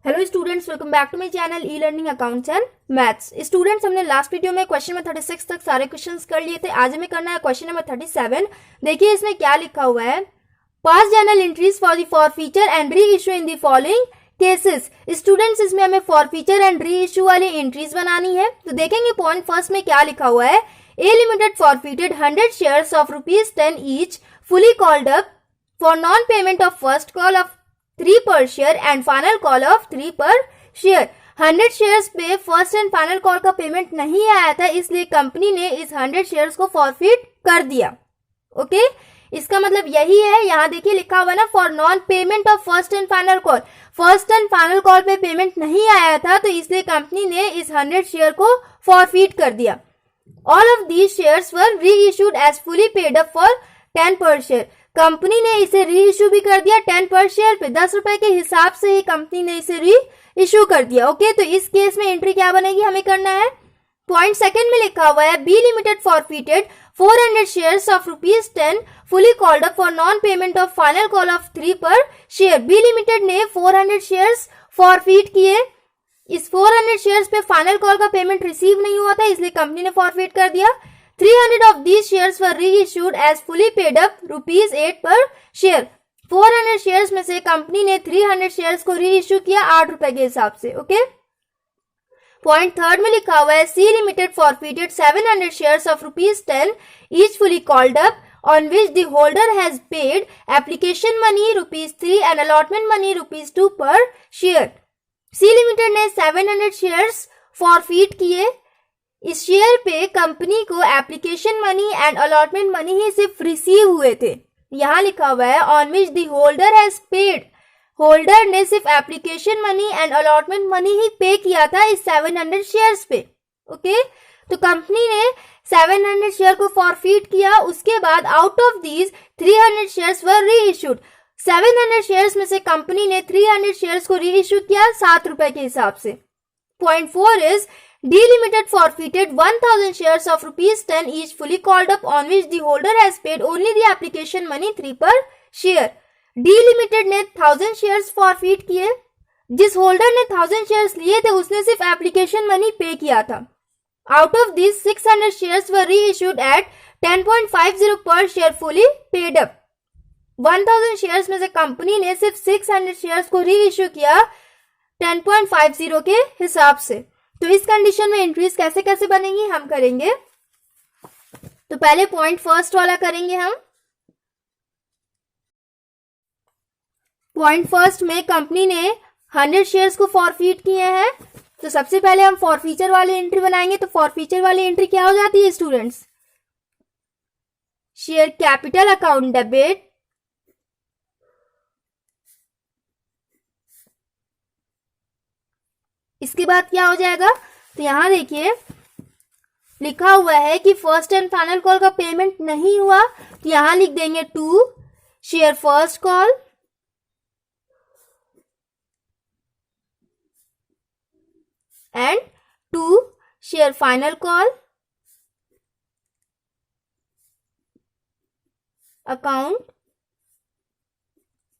Hello students, welcome back to my channel e learning accounts and maths. Students, हमने last video में question number 36 तक सारे questions कर लिए थे। आज हमें करना है क्वेश्चन नंबर 37। देखिए इसमें क्या लिखा हुआ है, pass journal entries for the forfeiture and reissue in the following cases. Students, इसमें हमें फॉरफीचर एंड री इशू वाली एंट्रीज बनानी है। तो देखेंगे पॉइंट फर्स्ट में क्या लिखा हुआ है। A limited forfeited 100 shares of ₹10 each fully called up for non payment of first call of 3 per share and final call of 3 per share. 100 shares पे फर्स्ट एंड फाइनल कॉल का payment नहीं आया था, इसलिए कंपनी ने इस 100 shares को forfeit कर दिया। ओके, इसका मतलब यही है। यहाँ देखिए लिखा हुआ है ना, for non payment of first and final call. First and final call पे पेमेंट नहीं आया था, तो इसलिए कंपनी ने इस 100 शेयर को फॉरफिट कर दिया। All of these shares were reissued as fully paid up for 10 per share. Company ने इसे री इशू भी कर दिया 10 पर शेयर पे। 10 रुपए के हिसाब से ही कंपनी ने इसे री इशू कर दिया। ओके, तो इस केस में एंट्री क्या बनेगी, हमें करना है। पॉइंट सेकंड में लिखा हुआ है, B limited forfeited 400 shares of ₹10 fully called up for non payment of final call of 3 per share. B limited ने 400 शेयर्स फॉरफिट किए। इस 400 शेयर्स पे फाइनल कॉल का पेमेंट रिसीव नहीं हुआ था, इसलिए कंपनी ने फॉरफिट कर दिया। 300 of these shares were reissued as fully paid up ₹8 पर शेयर। 400 शेयर्स में से कंपनी ने 300 शेयर्स को री इश्यू किया 8 रुपए के हिसाब से। ओके, पॉइंट थर्ड में लिखा हुआ है, C limited forfeited 700 shares of ₹10 each fully called up on which the holder has paid application money ₹3 and allotment money ₹2 पर शेयर। सी लिमिटेड ने 700 शेयर्स फॉरफिट किए। इस शेयर पे कंपनी को application money and allotment money ही सिर्फ receive हुए थे। यहाँ लिखा हुआ है, on which the holder has paid. Holder ने सिर्फ application money and allotment money ही पे किया था इस 700 शेयर्स पे। ओके, तो कंपनी ने 700 शेयर को फॉरफिट किया। उसके बाद out of these 300 shares were री इशूड। 700 शेयर्स में से कंपनी ने 300 शेयर्स को री इशू किया 7 रुपए के हिसाब से। Point 4 is, D Limited forfeited 1000 shares of ₹10 each fully called up on which the holder has paid only the application money 3 पर share। D Limited ने 1000 shares forfeit किए। जिस होल्डर ने 1000 shares लिए थे उसने सिर्फ एप्लीकेशन मनी पे किया था। Out of these 600 shares were reissued at 10.50 per share fully paid up। 1000 shares में से कंपनी ने सिर्फ 600 shares को री इश्यू किया 10.50 के हिसाब से। तो इस कंडीशन में एंट्रीज कैसे कैसे बनेंगी हम करेंगे। तो पहले पॉइंट फर्स्ट वाला करेंगे हम। पॉइंट फर्स्ट में कंपनी ने 100 शेयर्स को फॉरफिट किए हैं, तो सबसे पहले हम फॉरफीचर वाली एंट्री बनाएंगे। तो फॉरफीचर वाली एंट्री क्या हो जाती है students, share capital account debit इसके बाद क्या हो जाएगा, तो यहां देखिए लिखा हुआ है कि फर्स्ट एंड फाइनल कॉल का पेमेंट नहीं हुआ, तो यहां लिख देंगे 2 share first call and 2 share final call account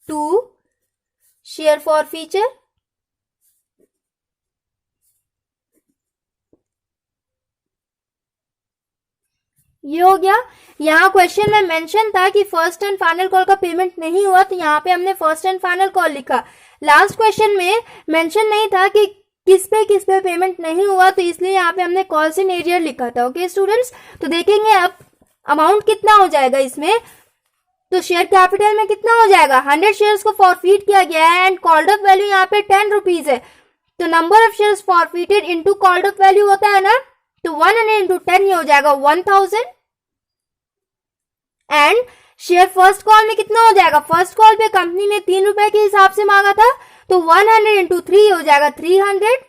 2 share forfeiture. ये हो गया। यहाँ क्वेश्चन में मेंशन था कि फर्स्ट एंड फाइनल कॉल का पेमेंट नहीं हुआ, तो यहाँ पे हमने फर्स्ट एंड फाइनल कॉल लिखा। लास्ट क्वेश्चन में मेंशन नहीं था कि किस पे पेमेंट नहीं हुआ, तो इसलिए यहाँ पे हमने कॉल्स इन एरियर लिखा था। ओके स्टूडेंट्स, तो देखेंगे अब अमाउंट कितना हो जाएगा इसमें। तो शेयर कैपिटल में कितना हो जाएगा, 100 शेयर्स को फॉरफिट किया गया है एंड कॉल्ड अप वैल्यू यहाँ पे 10 रुपीज है। तो number of shares forfeited into called up value होता है ना, तो 100 इंटू 10 ये हो जाएगा 1000। एंड शेयर फर्स्ट कॉल में कितना हो जाएगा, फर्स्ट कॉल पे कंपनी ने 3 रुपए के हिसाब से मांगा था, तो 100 इंटू 3 हो जाएगा 300।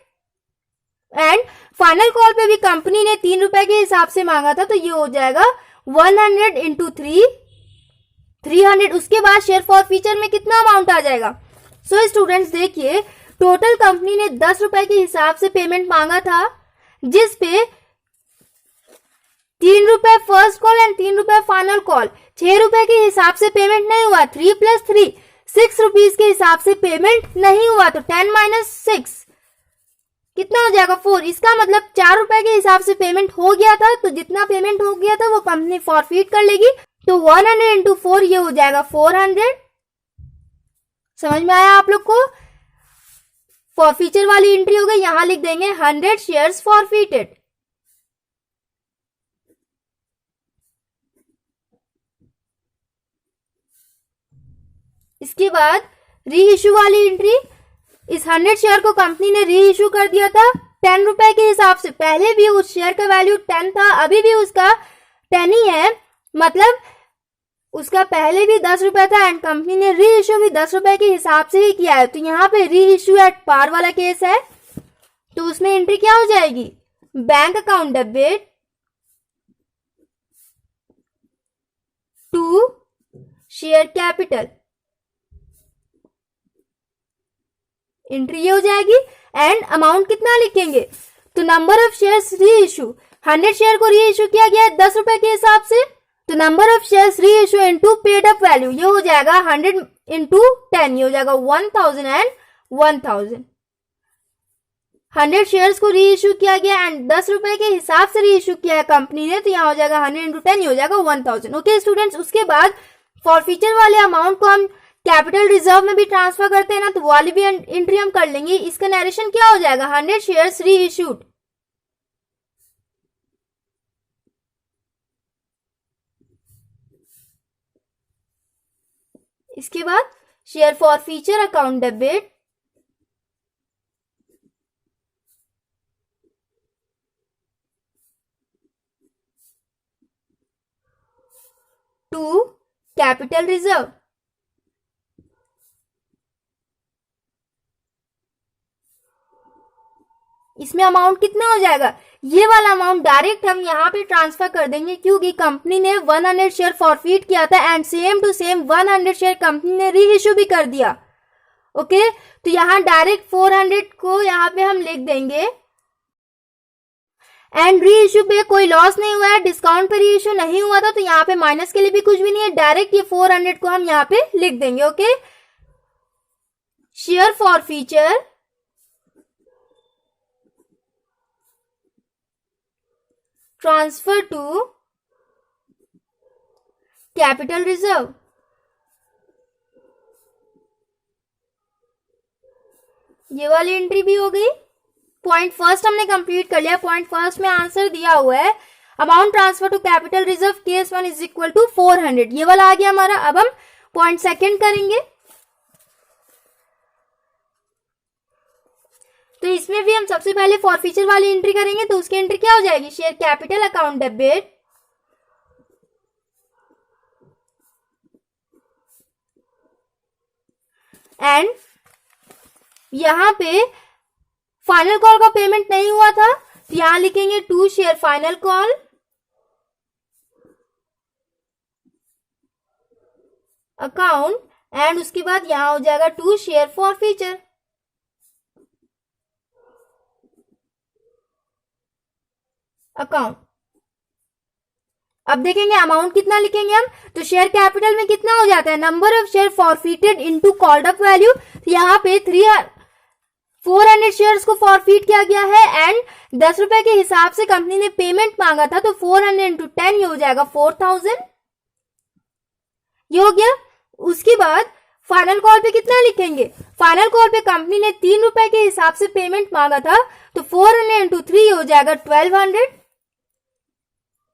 एंड फाइनल कॉल पे भी कंपनी ने 3 रुपए के हिसाब से मांगा था, तो ये हो जाएगा 100 इंटू 300। उसके बाद शेयर फॉरफीचर में कितना अमाउंट आ जाएगा। सो स्टूडेंट्स देखिए, टोटल कंपनी ने 10 रुपए के हिसाब से पेमेंट मांगा था, जिस पे 3 रुपए फर्स्ट कॉल एंड 3 रुपए फाइनल कॉल, 6 रुपए के हिसाब से पेमेंट नहीं हुआ। 3 + 3 ₹6 के हिसाब से पेमेंट नहीं हुआ तो 10 माइनस 6 कितना हो जाएगा 4। इसका मतलब ₹4 के हिसाब से पेमेंट हो गया था, तो जितना पेमेंट हो गया था वो कंपनी फॉरफीट कर लेगी। तो 100 इंटू 4 ये हो जाएगा 400। समझ में आया आप लोग को? फॉरफीचर वाली एंट्री हो गई, यहां लिख देंगे 100 शेयर्स फॉरफीटेड। इसके बाद री इश्यू वाली एंट्री, इस 100 शेयर को कंपनी ने री इश्यू कर दिया था ₹10 के हिसाब से। पहले भी उस शेयर का वैल्यू 10 था, अभी भी उसका 10 ही है, मतलब उसका पहले भी ₹10 था एंड कंपनी ने री इश्यू भी ₹10 के हिसाब से ही किया है। तो यहाँ पे री इश्यू एट पार वाला केस है, तो उसमें एंट्री क्या हो जाएगी? Bank account debit to share capital, entry ये हो जाएगी। एंड अमाउंट कितना लिखेंगे? तो number of shares reissue, 100 share को री इश्यू किया गया है ₹10 के हिसाब से, तो नंबर ऑफ शेयर्स री issue into paid up value ये हो जाएगा 100 इंटू 10, ये हो जाएगा 1000 एंड 1000। 100 शेयर्स को री इश्यू किया गया एंड ₹10 के हिसाब से री इश्यू किया है कंपनी ने, तो यहाँ हो जाएगा 100 इंटू 10, ये हो जाएगा 1000। ओके स्टूडेंट्स, उसके बाद फॉरफीचर वाले अमाउंट को हम कैपिटल रिजर्व में भी ट्रांसफर करते हैं ना, तो वाली भी एंट्री हम कर लेंगे। इसका नरेशन क्या हो जाएगा? 100 शेयर्स री इश्यूड, इसके बाद share forfeiture account debit to capital reserve. इसमें अमाउंट कितना हो जाएगा? ये वाला अमाउंट डायरेक्ट हम यहाँ पे ट्रांसफर कर देंगे, क्योंकि कंपनी ने 100 शेयर फॉरफीट किया था and same to same 100 share company ने री इश्यू भी कर दिया। ओके, तो यहाँ डायरेक्ट 400 को यहाँ पे हम लिख देंगे एंड री इश्यू पे कोई लॉस नहीं हुआ है, डिस्काउंट पे री इश्यू नहीं हुआ था, तो यहाँ पे माइनस के लिए भी कुछ भी नहीं है, डायरेक्ट ये 400 को हम यहाँ पे लिख देंगे। Okay, share forfeiture transfer to capital reserve. ये वाली एंट्री भी हो गई। पॉइंट फर्स्ट हमने कंप्लीट कर लिया। पॉइंट फर्स्ट में आंसर दिया हुआ है amount transfer to capital reserve case 1 is equal to 400, ये वाला आ गया हमारा। अब हम पॉइंट सेकंड करेंगे, तो इसमें भी हम सबसे पहले फॉरफीचर वाली एंट्री करेंगे, तो उसकी एंट्री क्या हो जाएगी? Share capital account debit and यहां पे फाइनल कॉल का पेमेंट नहीं हुआ था, तो यहां लिखेंगे to share final call account and उसके बाद यहां हो जाएगा टू शेयर फॉरफीचर अकाउंट। अब देखेंगे अमाउंट कितना लिखेंगे हम, तो शेयर कैपिटल में कितना हो जाता है? Number of share forfeited into called up value, तो यहाँ पे 400 शेयर्स को फॉरफीट किया गया है एंड ₹10 के हिसाब से कंपनी ने पेमेंट मांगा था, तो 400 इंटू 10 ये हो जाएगा 4000, ये हो गया। उसके बाद फाइनल कॉल पे कितना लिखेंगे? फाइनल कॉल पे कंपनी ने ₹3 के हिसाब से पेमेंट मांगा था, तो 400 इंटू 3 ये हो जाएगा 1200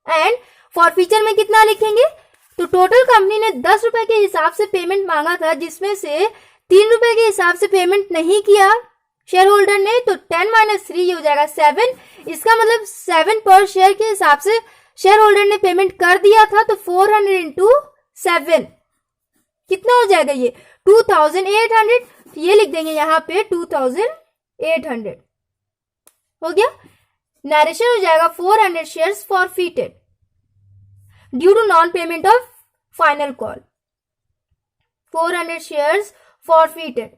एंड फॉरफीचर में कितना लिखेंगे? तो टोटल कंपनी ने ₹10 के हिसाब से पेमेंट मांगा था, जिसमें से ₹3 के हिसाब से पेमेंट नहीं किया शेयर होल्डर ने, तो 10 माइनस 3 ये हो जाएगा 7। इसका मतलब 7 पर शेयर के हिसाब से शेयर होल्डर ने पेमेंट कर दिया था, तो 400 इंटू 7 कितना हो जाएगा? ये 2800, ये लिख देंगे यहाँ पे 2800 हो गया। नरेशन हो जाएगा 400 shares forfeited due to non payment of final call, 400 shares forfeited.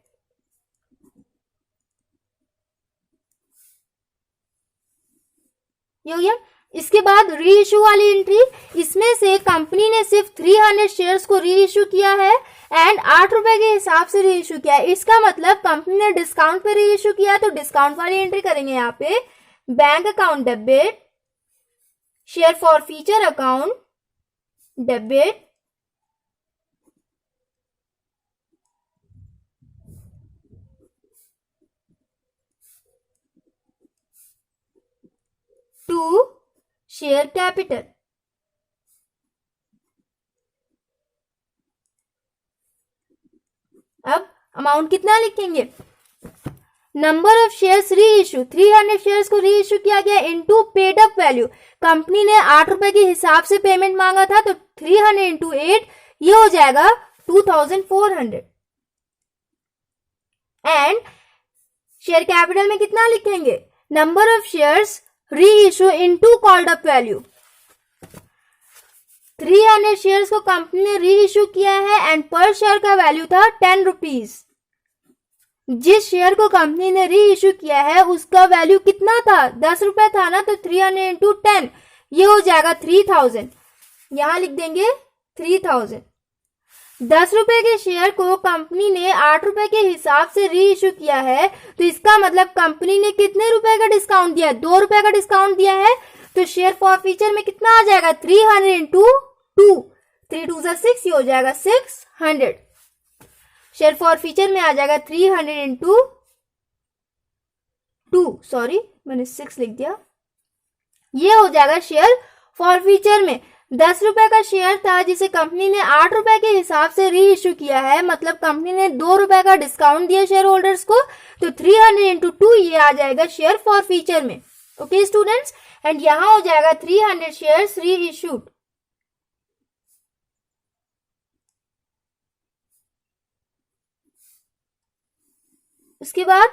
ये हो गया। इसके बाद री इशू वाली एंट्री, इसमें से कंपनी ने सिर्फ 300 शेयर्स को री इशू किया है एंड 8 रुपए के हिसाब से री इशू किया है। इसका मतलब कंपनी ने डिस्काउंट पे री इशू किया, तो डिस्काउंट वाली एंट्री करेंगे यहाँ पे। Bank account debit, share forfeiture account debit, to share capital. अब अमाउंट कितना लिखेंगे, number of shares reissue, 300 shares को री इशू किया गया into paid up value. Company ने 8 रुपए के हिसाब से पेमेंट मांगा था, तो 300 इंटू 8 ये हो जाएगा 2400। एंड शेयर कैपिटल में कितना लिखेंगे, number of shares reissue into called up value. 300 shares को कंपनी ने री इशू किया है एंड पर शेयर का वैल्यू था 10 रुपीज। जिस शेयर को कंपनी ने री इशू किया है उसका वैल्यू कितना था, 10 रुपए था ना, तो 300 इंटू 10 ये हो जाएगा 3000। यहां लिख देंगे 3000। 10 रुपए के शेयर को कंपनी ने 8 रुपए के हिसाब से री इशू किया है, तो इसका मतलब कंपनी ने कितने रुपए का डिस्काउंट दिया है, 2 रुपए का डिस्काउंट दिया है। तो शेयर फॉर फीचर में कितना आ जाएगा, 300 इंटू 2, 3 2 6, ये हो जाएगा 600। शेयर फॉर फीचर में आ जाएगा 300 इंटू 2, सॉरी मैंने 6 लिख दिया, ये हो जाएगा शेयर फॉर फीचर में। 10 रुपए का शेयर था जिसे कंपनी ने 8 रुपए के हिसाब से री इशू किया है, मतलब कंपनी ने 2 रुपए का डिस्काउंट दिया शेयर होल्डर्स को, तो 300 इंटू 2 ये आ जाएगा शेयर फॉर फीचर में। ओके स्टूडेंट्स, एंड यहां हो जाएगा 300 शेयर्स री इशूड। उसके बाद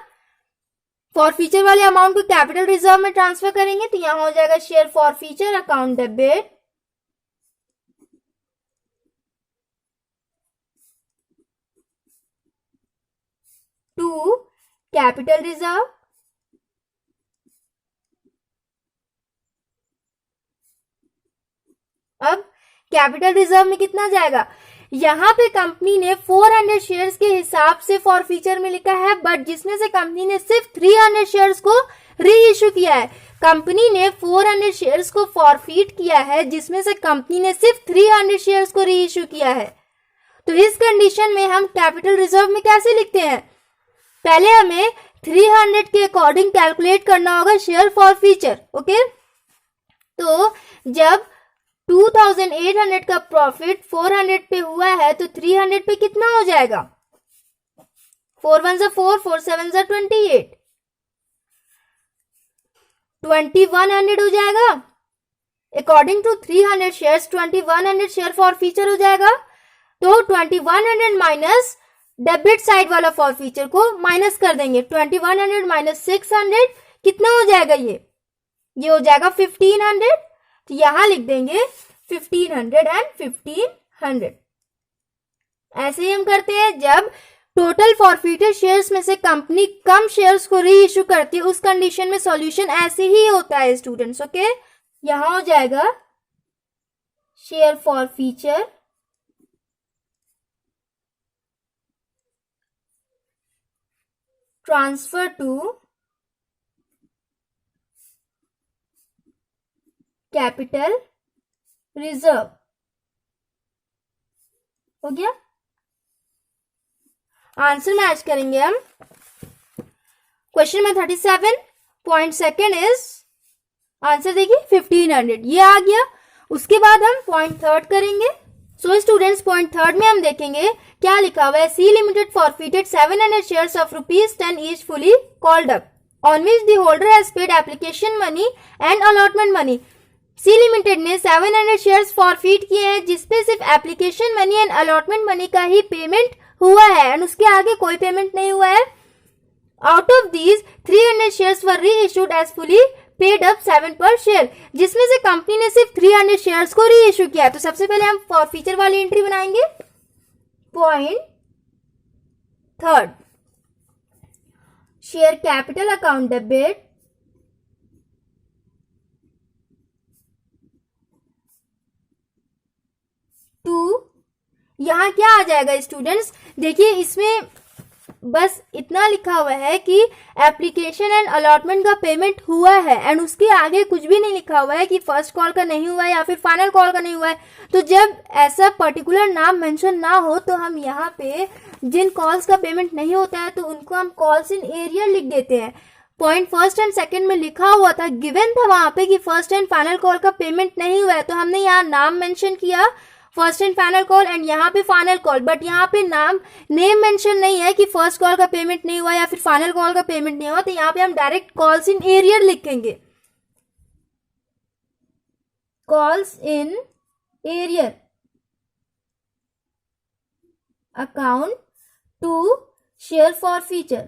फॉर फीचर वाले अमाउंट को कैपिटल रिजर्व में ट्रांसफर करेंगे, तो यहां हो जाएगा share forfeiture account debit, to capital reserve, अब कैपिटल रिजर्व में कितना जाएगा, यहां पे कंपनी ने 400 शेयर्स के हिसाब से फॉर फीचर में लिखा है, बट जिसमें से कंपनी ने सिर्फ 300 शेयर्स को री इशू किया है। कंपनी ने 400 शेयर्स को फॉरफीट किया है, जिसमें से कंपनी ने सिर्फ 300 शेयर्स को री इशू किया है। तो इस कंडीशन में हम कैपिटल रिजर्व में कैसे लिखते हैं, पहले हमें 300 के अकॉर्डिंग कैलकुलेट करना होगा शेयर फॉर फीचर। ओके, तो जब 2800 का प्रॉफिट 400 पे हुआ है, तो 300 पे कितना हो जाएगा, 4 1 4, 4 7 28, 2100 हो जाएगा। According to 300 shares 2100 share forfeiture हो जाएगा। तो 2100 माइनस डेबिट साइड वाला फॉर फीचर को माइनस कर देंगे, 2100 माइनस 600 कितना हो जाएगा, ये हो जाएगा 1500। तो यहां लिख देंगे 1500 एंड 1500। ऐसे ही हम करते हैं जब टोटल फॉरफीटेड शेयर्स में से कंपनी कम शेयर्स को री इशू करती है, उस कंडीशन में सॉल्यूशन ऐसे ही होता है स्टूडेंट्स। ओके, यहां हो जाएगा share forfeiture transfer to capital reserve, हो गया। आंसर मैच करेंगे हम। Question number 37 point second is, answer देखिए 1500, ये आ गया। उसके बाद हम पॉइंट थर्ड करेंगे। सो स्टूडेंट्स, पॉइंट थर्ड में हम देखेंगे क्या लिखा हुआ है, C limited forfeited 700 shares of ₹10 each fully called up on which the holder has paid application money and allotment money. C limited ने 700 शेयर्स फॉरफीट किए हैं, जिसपे सिर्फ application money and allotment money का ही पेमेंट हुआ है एंड उसके आगे कोई पेमेंट नहीं हुआ है। Out of these 300 shares were reissued as fully paid up 7 per share, जिसमें से कंपनी ने सिर्फ 300 शेयर्स को री इशू किया। तो सबसे पहले हम फॉर फीचर वाली एंट्री बनाएंगे। Point third, share capital account debit यहाँ क्या आ जाएगा स्टूडेंट्स, देखिए इसमें बस इतना लिखा हुआ है कि एप्लीकेशन एंड अलॉटमेंट का पेमेंट हुआ है एंड उसके आगे कुछ भी नहीं लिखा हुआ है कि फर्स्ट कॉल का नहीं हुआ है या फिर फाइनल कॉल का नहीं हुआ है। तो जब ऐसा पर्टिकुलर नाम मेंशन ना हो तो हम यहाँ पे जिन कॉल्स का पेमेंट नहीं होता है तो उनको हम कॉल्स इन एरियर लिख देते हैं। पॉइंट फर्स्ट एंड सेकंड में लिखा हुआ था, गिवन था वहां पे कि फर्स्ट एंड फाइनल कॉल का पेमेंट नहीं हुआ है, तो हमने यहाँ नाम मेंशन किया first and final call and यहाँ पे फाइनल कॉल, बट यहाँ पे नेम मेंशन नहीं है कि फर्स्ट कॉल का पेमेंट नहीं हुआ या फिर फाइनल कॉल का पेमेंट नहीं हुआ, तो यहाँ पे हम डायरेक्ट कॉल्स इन एरियर लिखेंगे, calls in arrear account to share forfeiture.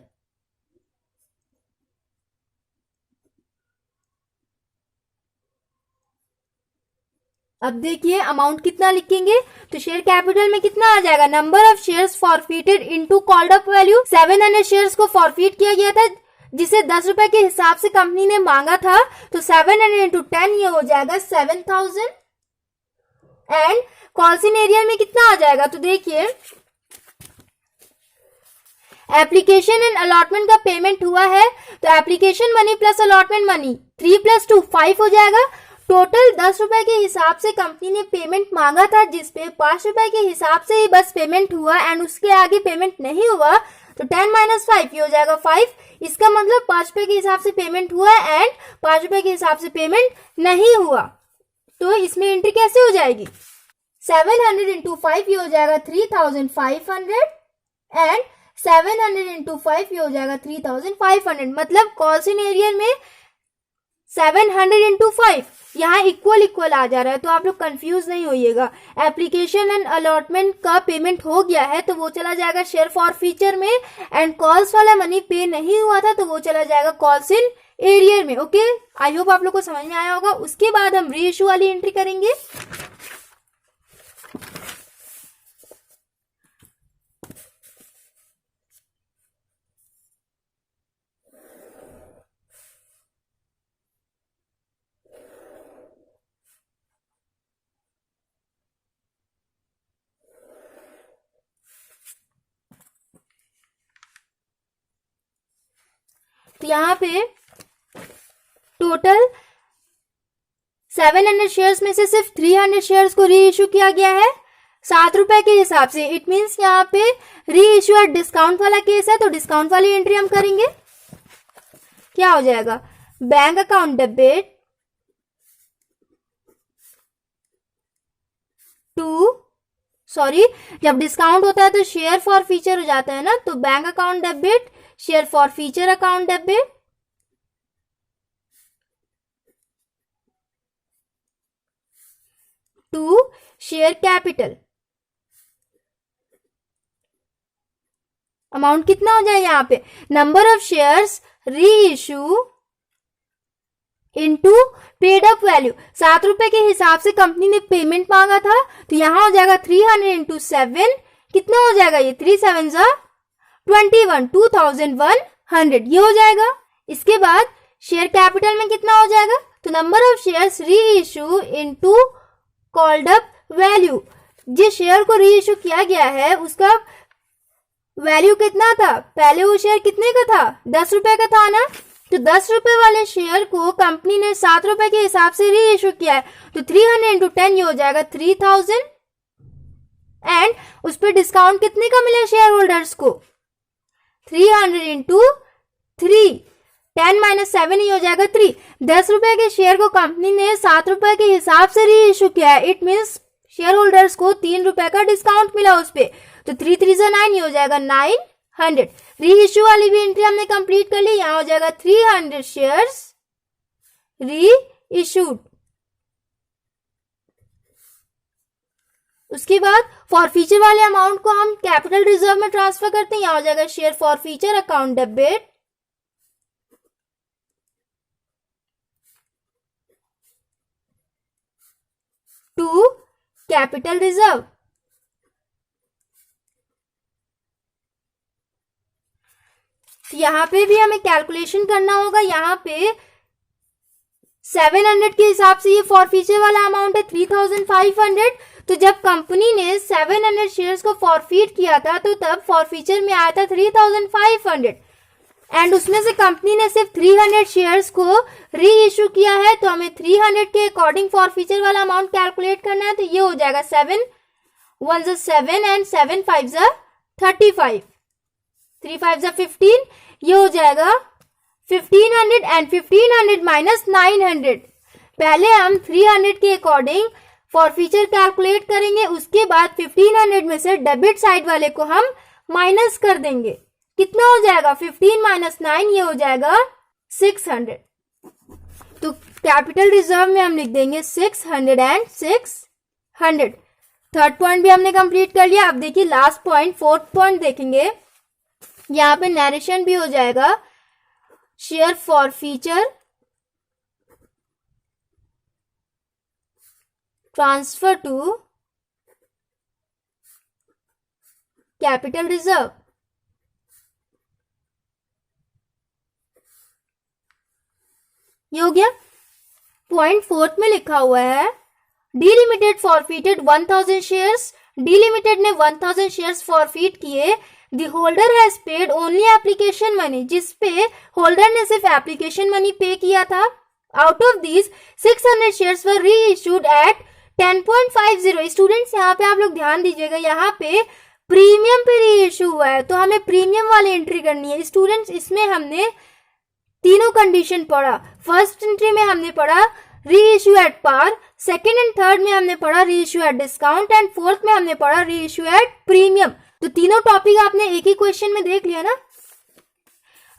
अब देखिए अमाउंट कितना लिखेंगे, तो शेयर कैपिटल में कितना आ जाएगा, number of shares forfeited into called up value, 700 shares को फॉरफिट किया गया था जिसे 10 रुपए के हिसाब से कंपनी ने मांगा था, तो 700 इंटू 10 ये हो जाएगा 7000 एंड कॉल्स इन एरियर में कितना आ जाएगा, तो देखिए एप्लीकेशन एंड अलॉटमेंट का पेमेंट हुआ है तो application money plus allotment money 3 + 2 5 हो जाएगा। टोटल 10 रुपए के हिसाब से कंपनी ने पेमेंट मांगा था जिसपे 5 रुपए के हिसाब से ही बस पेमेंट हुआ एंड उसके आगे पेमेंट नहीं हुआ, तो 10 - 5 ये हो जाएगा 5। इसका मतलब 5 रुपए के हिसाब से पेमेंट हुआ एंड 5 रुपए के हिसाब से पेमेंट नहीं हुआ, तो इसमें एंट्री कैसे हो जाएगी, 700 इंटू 5 ये हो जाएगा 3500 एंड 700 इंटू 5 ये हो जाएगा 3500। मतलब कॉल्स इन एरियर में 700 इंटू 5 यहाँ इक्वल आ जा रहा है, तो आप लोग कंफ्यूज नहीं होइएगा। एप्लीकेशन एंड अलॉटमेंट का पेमेंट हो गया है तो वो चला जाएगा शेयर फॉर फीचर में एंड कॉल्स वाला मनी पे नहीं हुआ था तो वो चला जाएगा कॉल्स इन एरियर में। ओके, आई होप आप लोग को समझ में आया होगा। उसके बाद हम री इशू वाली एंट्री करेंगे। तो यहाँ पे टोटल 700 शेयर्स में से सिर्फ 300 शेयर्स को री इशू किया गया है 7 रुपए के हिसाब से। इट मीन्स यहाँ पे री इशू एट डिस्काउंट वाला केस है, तो डिस्काउंट वाली एंट्री हम करेंगे। क्या हो जाएगा, bank account debit to, sorry जब डिस्काउंट होता है तो शेयर फॉर फीचर हो जाता है ना, तो bank account debit share forfeiture account debit to share capital. Amount कितना हो जाए यहाँ पे, number of shares reissue into paid up value. 7 रुपए के हिसाब से कंपनी ने पेमेंट मांगा था तो यहां हो जाएगा 300 इंटू 7, कितना हो जाएगा ये 3 7 21, 2100 ये हो जाएगा। इसके बाद शेयर कैपिटल में कितना हो जाएगा, तो number of shares reissue into called up value. जिस शेयर को री इशू किया गया है उसका वैल्यू कितना था, पहले वो शेयर कितने का था, 10 रुपए का था ना, तो 10 रुपए वाले शेयर को कंपनी ने 7 रुपए के हिसाब से री इशू किया है, तो 300 इंटू 10 ये हो जाएगा 3000 एंड उस पर डिस्काउंट कितने का मिला शेयर होल्डर्स को, 300 इंटू 3, 10 - 7 ही हो जाएगा 3। 10 रुपए के शेयर को कंपनी ने 7 रुपए के हिसाब से री इशू किया है, इट मीन्स शेयर होल्डर्स को 3 रुपए का डिस्काउंट मिला उस पे, तो 3 3 9 ये हो जाएगा 900। री इशू वाली भी एंट्री हमने कंप्लीट कर ली। यहां हो जाएगा 300 शेयर्स री इशूड। उसके बाद फॉर फीचर वाले अमाउंट को हम कैपिटल रिजर्व में ट्रांसफर करते हैं। यहां हो जाएगा share forfeiture account debit to capital reserve. यहां पे भी हमें कैलकुलेशन करना होगा। यहां पे 700 के हिसाब से ये फॉरफीचर वाला अमाउंट है 3500। तो जब कंपनी ने 700 शेयर्स को फॉरफीट किया था तो तब फॉरफीचर में आया था 3500 एंड उसमें से कंपनी ने सिर्फ 300 शेयर्स को री इशू किया है। तो हमें 300 के अकॉर्डिंग फॉरफीचर वाला अमाउंट कैलकुलेट करना है। तो ये हो जाएगा 7 1 7 एंड 7 5 35, 3 5 15, ये हो जाएगा 1500 एंड 1500 माइनस 900। पहले हम 300 के अकॉर्डिंग फॉरफीचर कैलकुलेट करेंगे, उसके बाद 1500 में से डेबिट साइड वाले को हम माइनस कर देंगे। कितना हो जाएगा 15 माइनस 9, ये हो जाएगा 600। तो कैपिटल रिजर्व में हम लिख देंगे 600 एंड 600। थर्ड पॉइंट भी हमने कंप्लीट कर लिया। अब देखिए लास्ट पॉइंट, फोर्थ पॉइंट देखेंगे। यहाँ पे नरेशन भी हो जाएगा, share forfeiture transfer to capital reserve. ये हो गया। पॉइंट फोर्थ में लिखा हुआ है D limited forfeited 1000 shares. D limited ने 1000 शेयर्स फॉरफीट किए। The holder has paid only application money, जिसपे होल्डर ने सिर्फ एप्लीकेशन मनी पे किया था। Out of these 600 shares were reissued eight 10.50। Students यहाँ पे आप लोग ध्यान दीजिएगा, यहाँ पे प्रीमियम पे री इशू हुआ है तो हमें प्रीमियम वाली एंट्री करनी है। स्टूडेंट्स इसमें हमने तीनों कंडीशन पढ़ा। फर्स्ट एंट्री में हमने पढ़ा reissue at par, second and third में हमने पढ़ा reissue at discount and fourth में हमने पढ़ा री इशू एट प्रीमियम। तो तीनों टॉपिक आपने एक ही क्वेश्चन में देख लिया ना।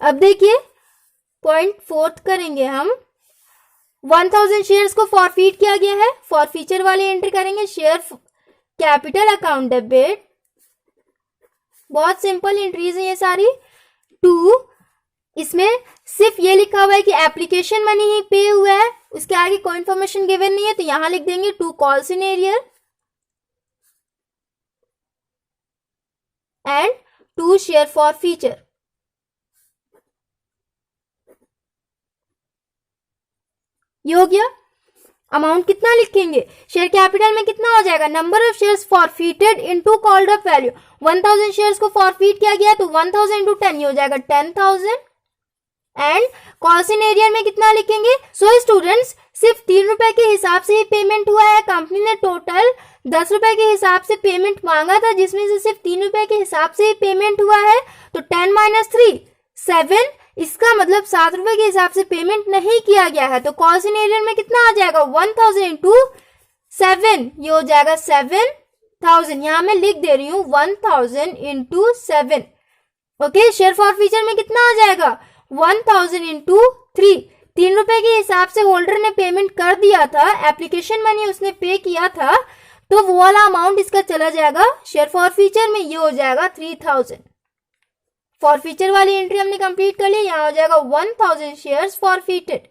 अब देखिए पॉइंट फोर्थ करेंगे हम। 1000 शेयर्स को फॉरफीट किया गया है, फॉरफीचर वाली एंट्री करेंगे। शेयर कैपिटल अकाउंट डेबिट, बहुत सिंपल एंट्रीज है ये सारी। 2, इसमें सिर्फ ये लिखा हुआ है कि एप्लीकेशन मनी ही पे हुआ है, उसके आगे कोई इंफॉर्मेशन गिवन नहीं है, तो यहां लिख देंगे 2 calls in arrear and 2 share forfeiture. ये हो गया। अमाउंट कितना लिखेंगे, शेयर कैपिटल में कितना हो जाएगा, number of shares forfeited into called up value. 1000 shares को फॉरफीट किया गया तो 1000 इंटू 10, ये हो जाएगा 10,000 एंड कॉल्स इन एरियर में कितना लिखेंगे। सो स्टूडेंट्स सिर्फ 3 रुपए के हिसाब से ही पेमेंट हुआ है। कंपनी ने टोटल 10 रुपए के हिसाब से पेमेंट मांगा था, जिसमें से सिर्फ 3 रुपए के हिसाब से ही पेमेंट हुआ है। तो 10 माइनस 3 7, इसका मतलब 7 रुपए के हिसाब से पेमेंट नहीं किया गया है। तो कॉल्स इन एरियर में कितना आ जाएगा 1000 इंटू 7, ये हो जाएगा 7000। यहां मैं लिख दे रही हूं 1000 इंटू 7। ओके, शेयर फॉरफीचर में कितना आ जाएगा 1000 इंटू 3। 3 रुपए के हिसाब से होल्डर ने पेमेंट कर दिया था, एप्लीकेशन मनी उसने पे किया था, तो वो वाला अमाउंट इसका चला जाएगा शेयर फॉरफीचर में, ये हो जाएगा 3000। फॉरफीचर वाली एंट्री हमने कंप्लीट कर ली। यहां हो जाएगा 1000 शेयर्स फॉरफीटेड।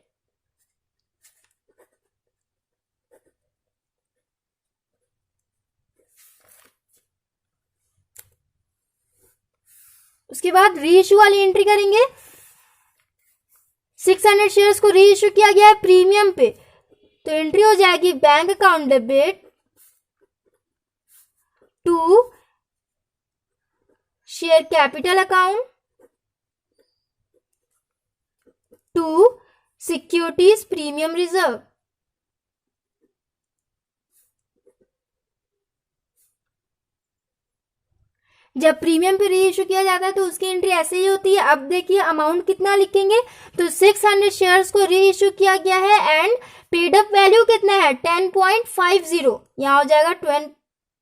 उसके बाद री इशू वाली एंट्री करेंगे। 600 शेयर्स को री इशू किया गया है प्रीमियम पे, तो एंट्री हो जाएगी bank account debit to share capital account to securities premium reserve. जब प्रीमियम पे री इशू किया जाता है तो उसकी एंट्री ऐसे ही होती है। अब देखिए अमाउंट कितना लिखेंगे, तो 600 शेयर्स को री इशू किया गया है एंड पेड अप वैल्यू कितना है 10.50। यहां हो जाएगा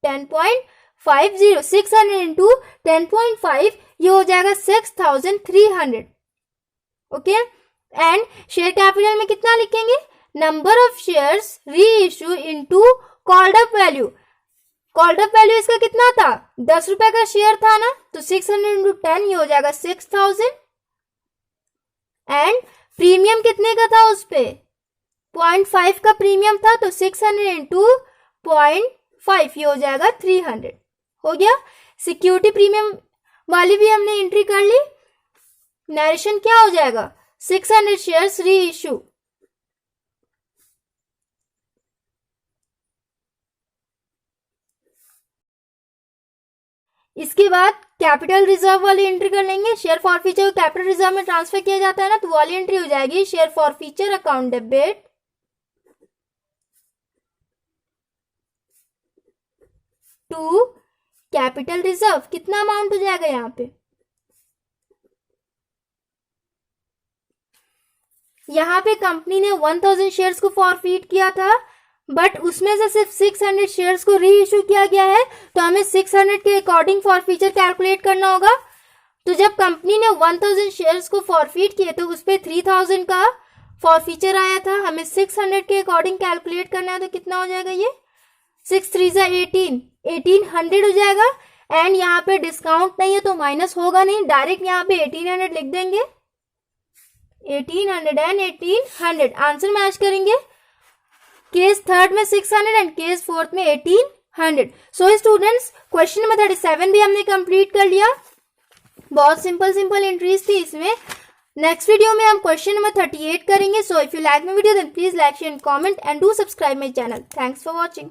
10.50, 600 इंटू 10.5, ये हो जाएगा 6300। ओके, एंड शेयर कैपिटल में कितना लिखेंगे, नंबर ऑफ शेयर्स री issue into called up value. Called up value इसका कितना था 10 रुपए का शेयर था ना, तो 600 इंटू 10, ये हो जाएगा 6000 एंड प्रीमियम कितने का था उस पे 0.5 का प्रीमियम था, तो 600 इंटू 0.5, ये हो जाएगा 300। हो गया। सिक्योरिटी प्रीमियम वाली भी हमने एंट्री कर ली। नरेशन क्या हो जाएगा 600 शेयर्स री इशू इसके बाद कैपिटल रिजर्व वाली एंट्री कर लेंगे। शेयर फॉरफीचर को कैपिटल रिजर्व में ट्रांसफर किया जाता है ना, तो वाली एंट्री हो जाएगी share forfeiture account debit to capital reserve. कितना अमाउंट हो जाएगा यहाँ पे, यहाँ पे कंपनी ने 1000 शेयर्स को फॉरफीट किया था, बट उसमें से सिर्फ 600 शेयर्स को री इश्यू किया गया है, तो हमें 600 के अकॉर्डिंग फॉरफीचर कैलकुलेट करना होगा। तो जब कंपनी ने 1000 शेयर्स को फॉरफीट किए तो उस पर 3000 का फॉरफीचर आया था, हमें 600 के अकॉर्डिंग कैलकुलेट करना है, तो कितना हो जाएगा ये 6 3 18 1800 हो जाएगा। एंड यहाँ पे डिस्काउंट नहीं है तो माइनस होगा नहीं, डायरेक्ट यहाँ पे 1800 लिख देंगे, 1800 एंड 1800 आंसर मैच करेंगे। केस थर्ड में 600 एंड केस फोर्थ में 1800। सो स्टूडेंट्स क्वेश्चन नंबर 37 भी हमने कंप्लीट कर लिया। बहुत सिंपल एंट्रीज थी इसमें। नेक्स्ट वीडियो में हम क्वेश्चन नंबर 38 करेंगे। So if you like my video then please like share and comment and do subscribe my channel. Thanks for watching.